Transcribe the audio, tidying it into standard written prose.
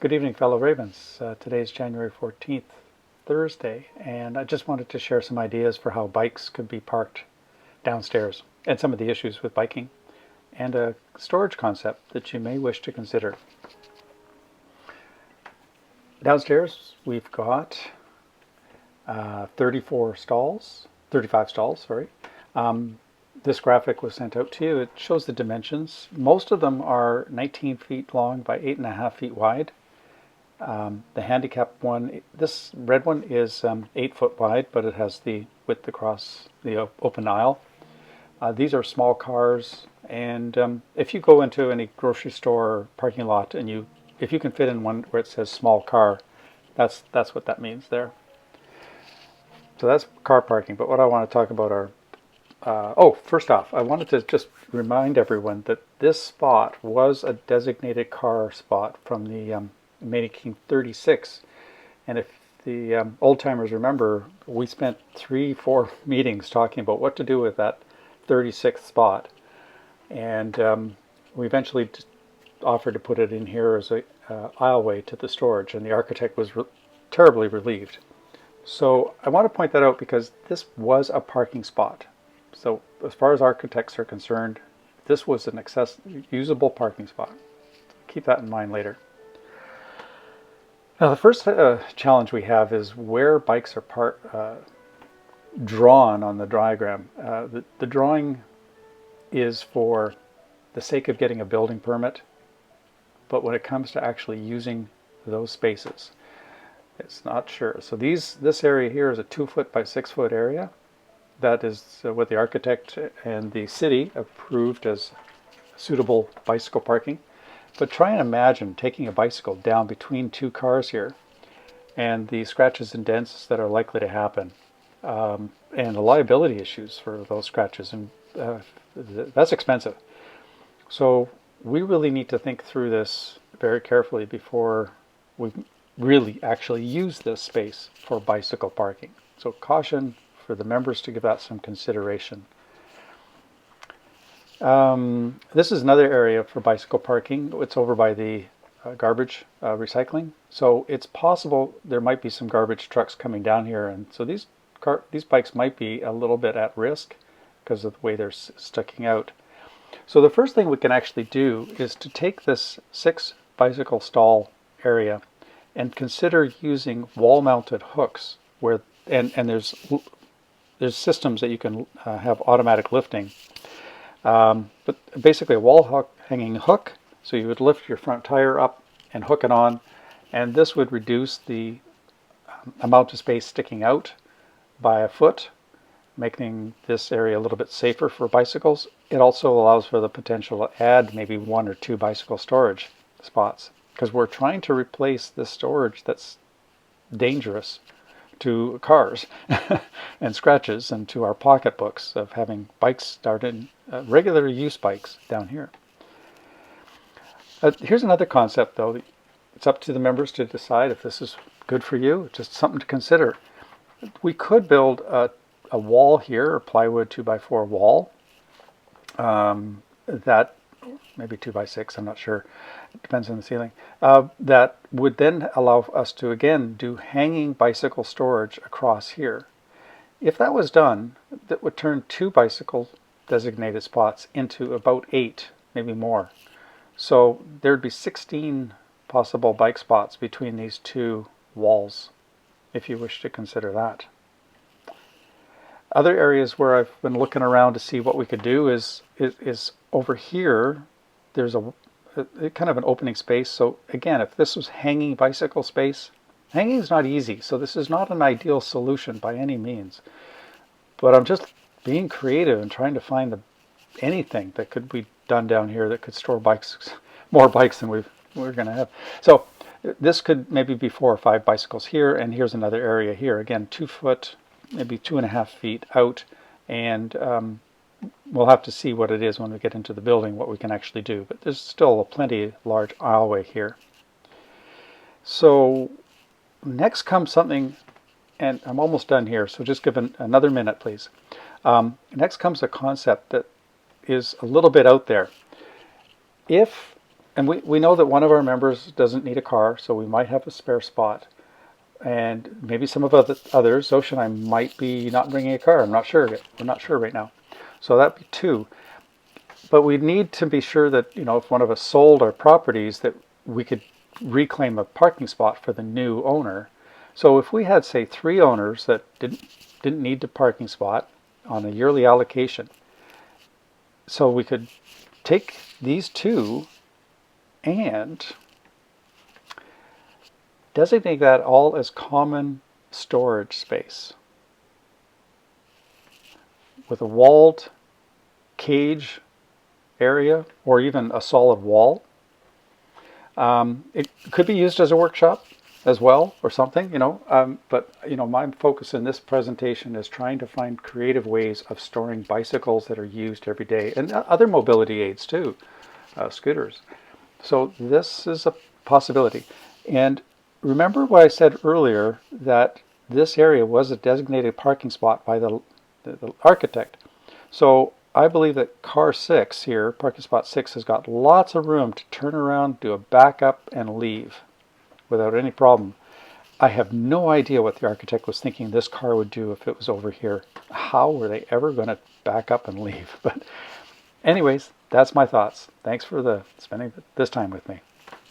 Good evening, fellow Ravens. Today is January 14th, Thursday, and I just wanted to share some ideas for how bikes could be parked downstairs and some of the issues with biking and a storage concept that you may wish to consider. Downstairs, we've got 35 stalls, sorry. This graphic was sent out to you. It shows the dimensions. Most of them are 19 feet long by 8.5 feet wide. The handicap one, this red one is 8 foot wide, but it has the width across the open aisle. These are small cars, and if you go into any grocery store or parking lot and if you can fit in one where it says small car, that's what that means there. So that's car parking, but what I want to talk about are first off, I wanted to just remind everyone that this spot was a designated car spot from the making 36, and if the old timers remember, we spent 3-4 meetings talking about what to do with that 36th spot, and we eventually offered to put it in here as a aisleway to the storage, and the architect was terribly relieved. So I want to point that out because this was a parking spot. So as far as architects are concerned, this was an usable parking spot. Keep that in mind later. Now the first challenge we have is where bikes are drawn on the diagram. The drawing is for the sake of getting a building permit, but when it comes to actually using those spaces, it's not sure. So this area here is a 2 foot by 6 foot area. That is what the architect and the city approved as suitable bicycle parking. But try and imagine taking a bicycle down between two cars here and the scratches and dents that are likely to happen, and the liability issues for those scratches, and that's expensive. So we really need to think through this very carefully before we really actually use this space for bicycle parking. So caution for the members to give that some consideration. This is another area for bicycle parking. It's over by the garbage recycling. So it's possible there might be some garbage trucks coming down here, and so these bikes might be a little bit at risk because of the way they're sticking out. So the first thing we can actually do is to take this 6 bicycle stall area and consider using wall-mounted hooks and there's systems that you can have automatic lifting. But basically a wall hanging hook, so you would lift your front tire up and hook it on, and this would reduce the amount of space sticking out by a foot, making this area a little bit safer for bicycles. It also allows for the potential to add maybe 1 or 2 bicycle storage spots, because we're trying to replace this storage that's dangerous to cars and scratches, and to our pocketbooks of having bikes started, regular use bikes down here. Here's another concept though. It's up to the members to decide if this is good for you. It's just something to consider. We could build a wall here, a plywood 2x4 wall, that maybe 2x6, I'm not sure, it depends on the ceiling, that would then allow us to again do hanging bicycle storage across here. If that was done, that would turn 2 bicycle designated spots into about 8, maybe more. So there'd be 16 possible bike spots between these 2 walls, if you wish to consider that. Other areas where I've been looking around to see what we could do is over here. There's a kind of an opening space. So again, if this was hanging bicycle space, hanging is not easy, so this is not an ideal solution by any means. But I'm just being creative and trying to find anything that could be done down here that could store bikes, more bikes than we're going to have. So this could maybe be 4 or 5 bicycles here, and here's another area here. Again, 2 foot, maybe 2.5 feet out, and we'll have to see what it is when we get into the building, what we can actually do. But there's still a plenty large aisleway here. So next comes something, and I'm almost done here, so just give another minute, please. Next comes a concept that is a little bit out there. If And we know that one of our members doesn't need a car, so we might have a spare spot. And maybe some of the others, Zosh and I, might be not bringing a car. I'm not sure. We're not sure right now. So that'd be 2. But we need to be sure that, if one of us sold our properties, that we could reclaim a parking spot for the new owner. So if we had, say, 3 owners that didn't need the parking spot on a yearly allocation, so we could take these 2 and designate that all as common storage space with a walled cage area or even a solid wall. It could be used as a workshop as well or something, but my focus in this presentation is trying to find creative ways of storing bicycles that are used every day and other mobility aids too, scooters. So this is a possibility. And remember what I said earlier, that this area was a designated parking spot by the architect. So I believe that car 6 here, parking spot 6, has got lots of room to turn around, do a backup, and leave without any problem. I have no idea what the architect was thinking this car would do if it was over here. How were they ever going to back up and leave? But anyways, that's my thoughts. Thanks for spending this time with me.